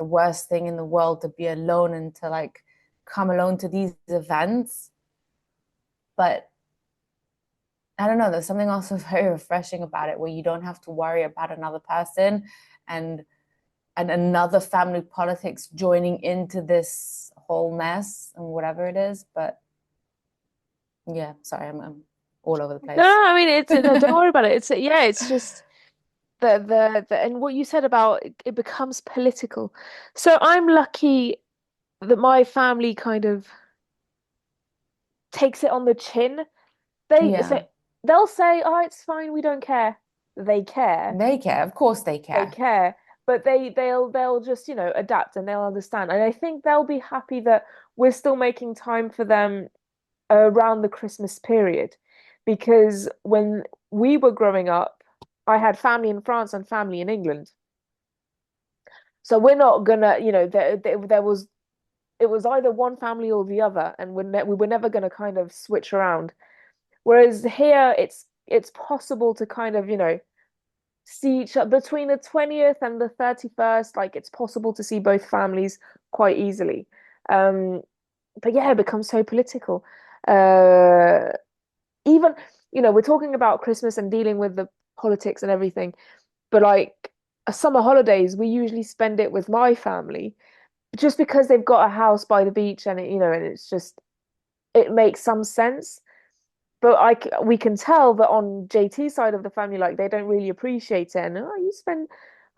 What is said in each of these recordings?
the worst thing in the world to be alone and to like come alone to these events. But I don't know, there's something also very refreshing about it where you don't have to worry about another person and another family politics joining into this whole mess and whatever it is. But yeah, sorry, I'm all over the No, place. no, I mean it's no, don't worry about it. It's yeah, it's just the and what you said about it becomes political. So I'm lucky that my family kind of takes it on the chin. They Yeah, say they'll say, "Oh, it's fine, we don't care." They care, they care. Of course they they care. care, but they'll just, adapt and they'll understand. And I think they'll be happy that we're still making time for them around the Christmas period, because when we were growing up, I had family in France and family in England. So we're not gonna, there was it was either one family or the other, and we were never gonna kind of switch around. Whereas here, it's possible to kind of, see each other between the 20th and the 31st. Like it's possible to see both families quite easily. Um, but yeah, it becomes so political. Uh, Even, we're talking about Christmas and dealing with the politics and everything, but like summer holidays, we usually spend it with my family just because they've got a house by the beach and and it's just it makes some sense. But we can tell that on JT's side of the family, like they don't really appreciate it. And oh, you spend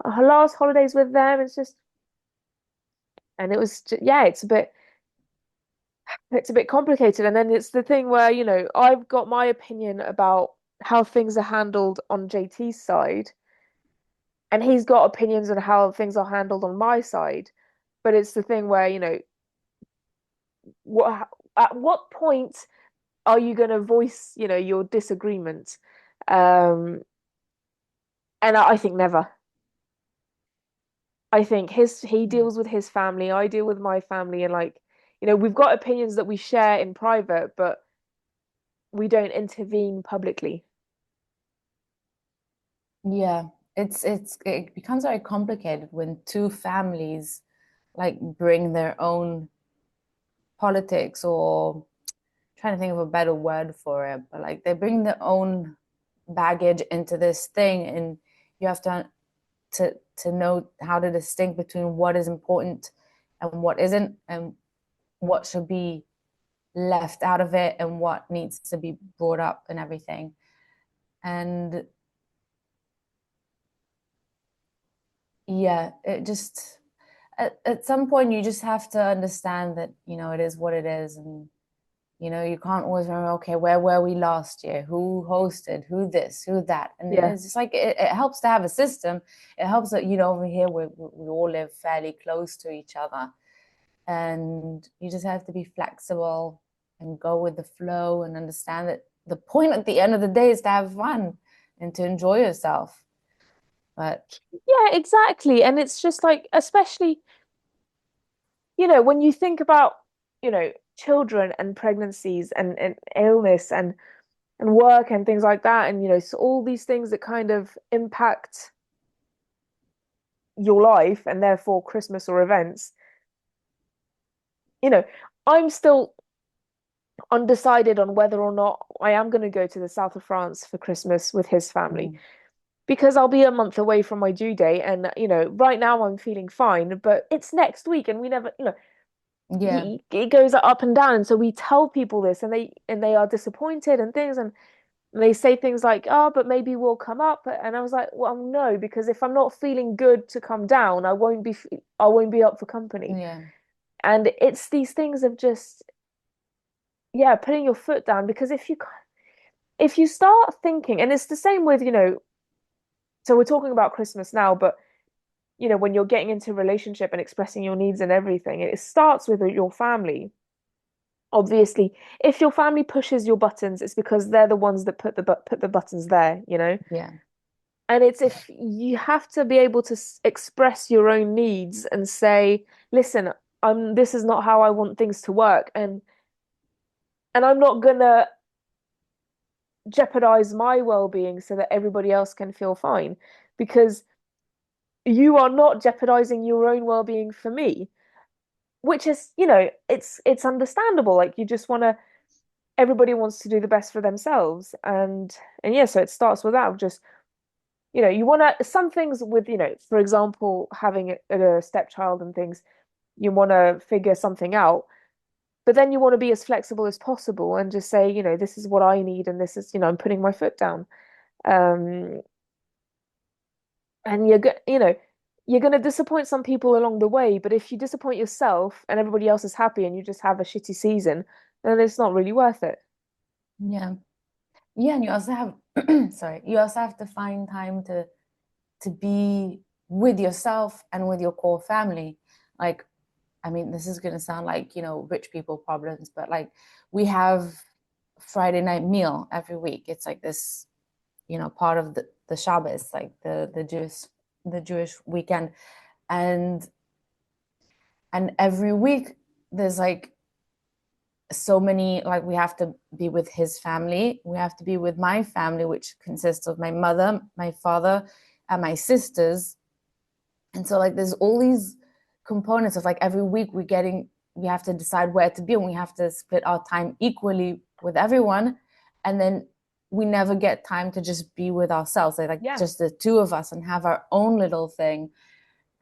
last holidays with them. It's just, and it was, yeah, it's a bit complicated. And then it's the thing where, I've got my opinion about how things are handled on JT's side, and he's got opinions on how things are handled on my side. But it's the thing where, what at what point are you going to voice, your disagreement? Um, and I think never. I think he Yeah. deals with his family, I deal with my family, and like, we've got opinions that we share in private, but we don't intervene publicly. Yeah, it becomes very complicated when two families like bring their own politics or trying to think of a better word for it, but like they bring their own baggage into this thing, and you have to know how to distinct between what is important and what isn't, and what should be left out of it and what needs to be brought up and everything. And yeah, it just at some point you just have to understand that, it is what it is. And you can't always remember, okay, where were we last year? Who hosted? Who this? Who that? And Yeah. it's just like it helps to have a system. It helps that, over here we all live fairly close to each other. And you just have to be flexible and go with the flow and understand that the point at the end of the day is to have fun and to enjoy yourself. But Yeah, exactly. And it's just like, especially, when you think about, children and pregnancies and illness and work and things like that, and so all these things that kind of impact your life and therefore Christmas or events, you know, I'm still undecided on whether or not I am going to go to the south of France for Christmas with his family, mm, because I'll be a month away from my due date. And, right now I'm feeling fine, but it's next week and we never, yeah, it goes up and down. And so we tell people this and they are disappointed and things. And they say things like, oh, but maybe we'll come up. And I was like, well, no, because if I'm not feeling good to come down, I won't be up for company. yeah, And it's these things of just, yeah, putting your foot down, because if you start thinking, and it's the same with, so we're talking about Christmas now, but when you're getting into a relationship and expressing your needs and everything, it starts with your family. Obviously, if your family pushes your buttons, it's because they're the ones that put the buttons there. yeah, And it's if you have to be able to express your own needs and say, listen, this is not how I want things to work, and I'm not gonna jeopardize my well-being so that everybody else can feel fine. Because you are not jeopardizing your own well-being for me, which is, it's understandable. Like you just want to, everybody wants to do the best for themselves, and yeah, so it starts with that of just, you want to some things with, for example, having a stepchild and things, you want to figure something out, but then you want to be as flexible as possible and just say, this is what I need, and this is, I'm putting my foot down. Um, and you're going to disappoint some people along the way, but if you disappoint yourself and everybody else is happy and you just have a shitty season, then it's not really worth it. Yeah. Yeah, and you also have sorry, you also have to find time to be with yourself and with your core family. Like, I mean, this is gonna sound like, rich people problems, but like we have Friday night meal every week. It's like this, part of the Shabbos, like the Jewish weekend. And every week there's like so many, like we have to be with his family, we have to be with my family, which consists of my mother, my father, and my sisters. And so like there's all these components of like every week we have to decide where to be, and we have to split our time equally with everyone. And then we never get time to just be with ourselves, like Yeah. just the two of us, and have our own little thing.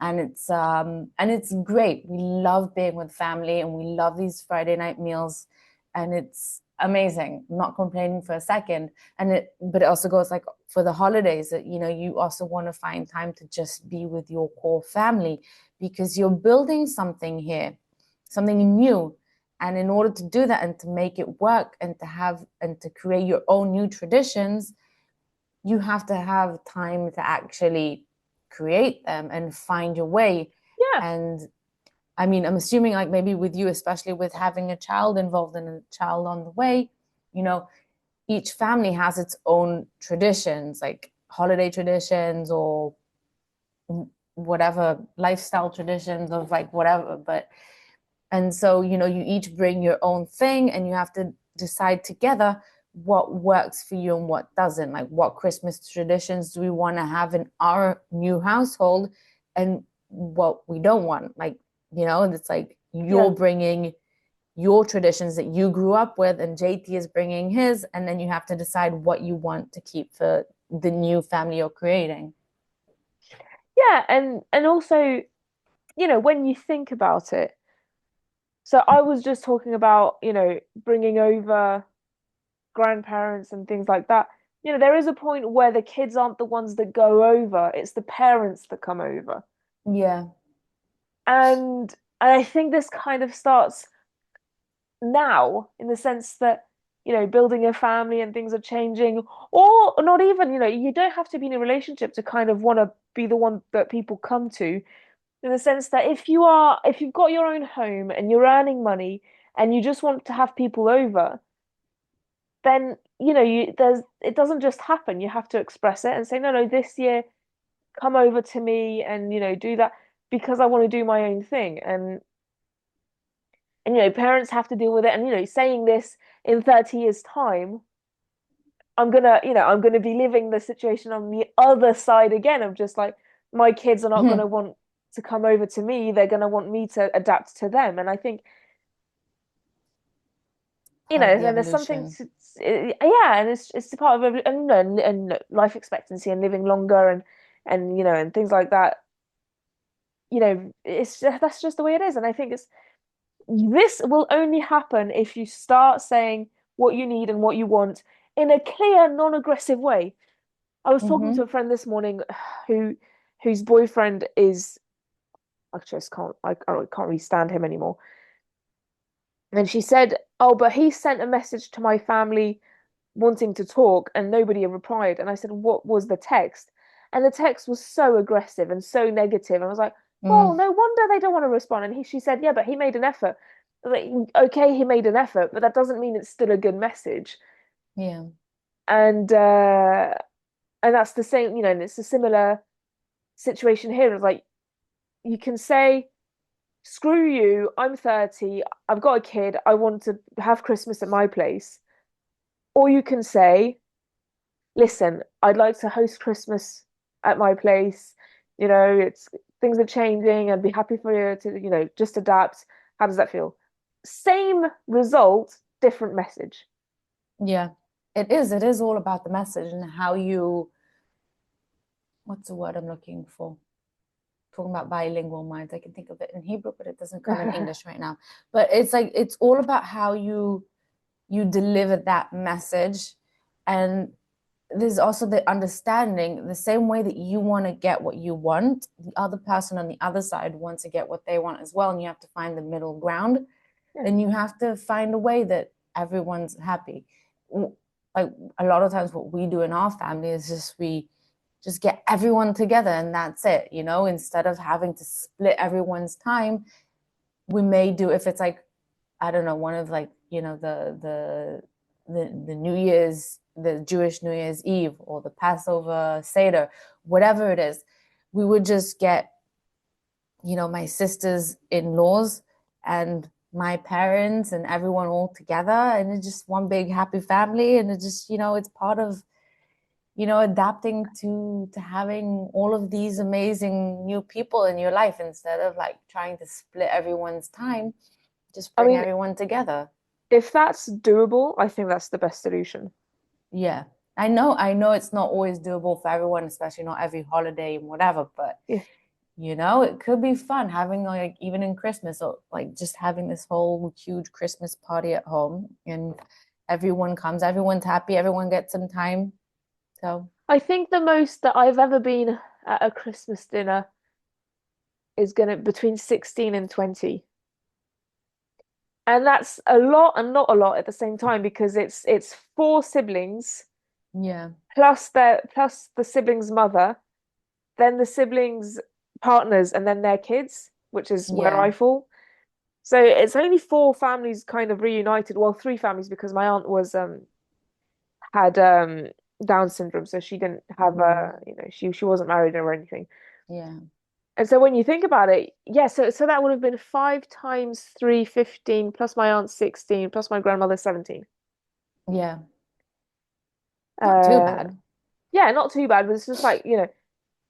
And it's great. We love being with family, and we love these Friday night meals, and it's amazing. I'm not complaining for a second. But it also goes like for the holidays that you also want to find time to just be with your core family, because you're building something here, something new. And in order to do that and to make it work and to create your own new traditions, you have to have time to actually create them and find your way. Yeah. And I mean, I'm assuming like maybe with you, especially with having a child involved and a child on the way, you know, each family has its own traditions, like holiday traditions or whatever lifestyle traditions of like whatever. But and so, you each bring your own thing, and you have to decide together what works for you and what doesn't. Like, what Christmas traditions do we want to have in our new household, and what we don't want. Like, it's like Yeah. you're bringing your traditions that you grew up with, and JT is bringing his, and then you have to decide what you want to keep for the new family you're creating. Yeah, and also, when you think about it, so I was just talking about, bringing over grandparents and things like that. There is a point where the kids aren't the ones that go over, it's the parents that come over. Yeah. And I think this kind of starts now in the sense that, building a family and things are changing, or not even, you don't have to be in a relationship to kind of want to be the one that people come to, in the sense that if you've got your own home and you're earning money and you just want to have people over, then it doesn't just happen. You have to express it and say, no, no, this year come over to me and do that because I want to do my own thing. And parents have to deal with it. And saying this in 30 years' time, I'm gonna be living the situation on the other side again of just like my kids are not gonna want to come over to me. They're gonna want me to adapt to them. And I think, Part of the then there's something evolution. to, yeah, and it's a part of and life expectancy and living longer and things like that. That's just the way it is. And I think this will only happen if you start saying what you need and what you want in a clear, non-aggressive way. I was talking to a Mm-hmm. friend this morning who whose boyfriend is, I just can't really stand him anymore. And she said, "Oh, but he sent a message to my family wanting to talk and nobody replied." And I said, "What was the text?" And the text was so aggressive and so negative. And I was like, "Oh, Mm, no wonder they don't want to respond." And she said, "Yeah, but he made an effort." Like, okay, he made an effort, but that doesn't mean it's still a good message. yeah. And uh and that's the same, and it's a similar situation here. It's like you can say, screw you, I'm 30, I've got a kid, I want to have Christmas at my place. Or you can say, listen, I'd like to host Christmas at my place. It's things are changing. I'd be happy for you to, just adapt. How does that feel? Same result, different message. Yeah, it is. It is all about the message and how you, what's the word I'm looking for? Talking about bilingual minds. I can think of it in Hebrew, but it doesn't come in English right now. But it's like it's all about how you deliver that message. And there's also the understanding the same way that you want to get what you want, the other person on the other side wants to get what they want as well. And you have to find the middle ground. Yeah. Then you have to find a way that everyone's happy. Like a lot of times, what we do in our family is just we just get everyone together and that's it, instead of having to split everyone's time. We may do, if it's like, I don't know, one of like, the New Year's, the Jewish New Year's Eve or the Passover Seder, whatever it is, we would just get, my sisters in laws and my parents and everyone all together. And it's just one big happy family. And it just, it's part of, adapting to having all of these amazing new people in your life instead of like trying to split everyone's time, just I bring mean, everyone together. if that's doable, I think that's the best solution. Yeah. I know it's not always doable for everyone, especially not every holiday and whatever, but Yeah. it could be fun having like even in Christmas or like just having this whole huge Christmas party at home and everyone comes, everyone's happy, everyone gets some time. So, I think the most that I've ever been at a Christmas dinner is gonna between 16 and 20. And that's a lot and not a lot at the same time because it's four siblings yeah. plus the siblings' mother, then the siblings' partners, and then their kids, which is where Yeah. I fall. So it's only four families kind of reunited. Well, three families because my aunt was had Down syndrome, so she didn't have Mm, she wasn't married or anything. yeah. And so when you think about it, yeah, so that would have been 5 times 3, 15, plus my aunt 16, plus my grandmother 17. Yeah. Not too Uh bad. yeah, not too bad, but it's just like,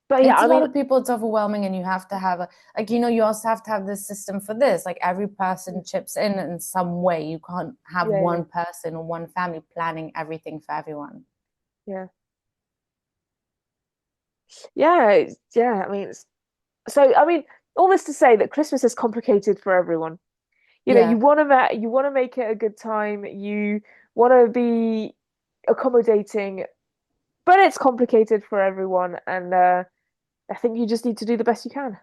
but yeah, It's I a lot mean, of people, it's overwhelming, and you have to have a like, you also have to have this system for this. Like every person chips in some way. You can't have yeah, yeah, one person or one family planning everything for everyone. yeah. Yeah, yeah, I mean, all this to say that Christmas is complicated for everyone. You Yeah. want to make it a good time. You want to be accommodating, but it's complicated for everyone, and I think you just need to do the best you can.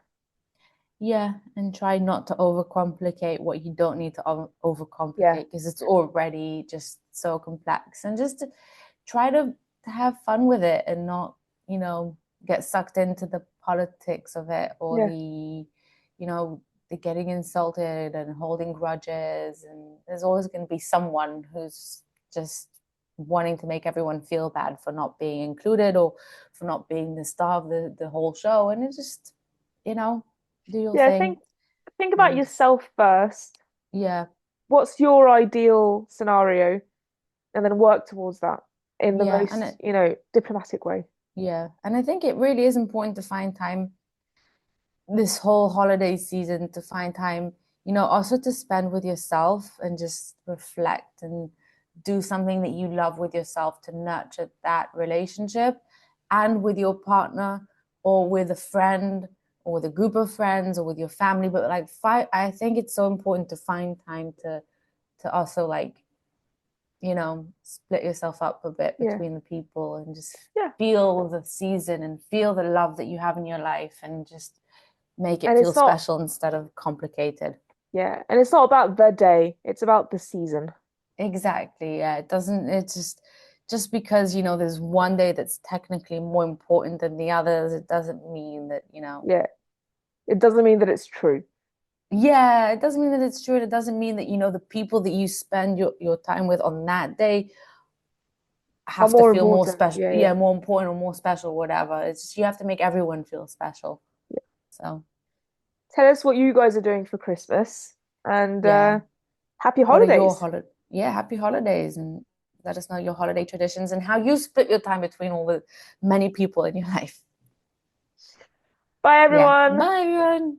Yeah, and try not to overcomplicate what you don't need to Yeah, overcomplicate because it's already just so complex. And just to try to have fun with it and not, get sucked into the politics of it or yeah, you know, the getting insulted and holding grudges. And there's always going to be someone who's just wanting to make everyone feel bad for not being included or for not being the star of the whole show. And it just, you know, do your yeah. thing. Think about And yourself first. yeah, What's your ideal scenario, and then work towards that in the yeah, and most, diplomatic way. I think it really is important to find time this whole holiday season, to find time, also to spend with yourself and just reflect and do something that you love with yourself to nurture that relationship and with your partner or with a friend or with a group of friends or with your family. But like, I think it's so important to find time to also like, split yourself up a bit Yeah, between the people and just yeah. feel the season and feel the love that you have in your life and just make it And feel it's not, special instead of complicated. yeah, and it's not about the day, it's about the season. Exactly. Yeah. It doesn't, it's just because, there's one day that's technically more important than the others, it doesn't mean that, Yeah. It doesn't mean that it's true. yeah, it doesn't mean that it's true. It doesn't mean that, the people that you spend your time with on that day Are have to more feel more important. special. Yeah, yeah. Yeah, more important or more special, whatever. It's just, you have to make everyone feel special. Yeah. So, Tell us what you guys are doing for Christmas and yeah. happy What are your holidays. holiday? Yeah, happy holidays and let us know your holiday traditions and how you split your time between all the many people in your life. Bye, Yeah. everyone. Bye, everyone.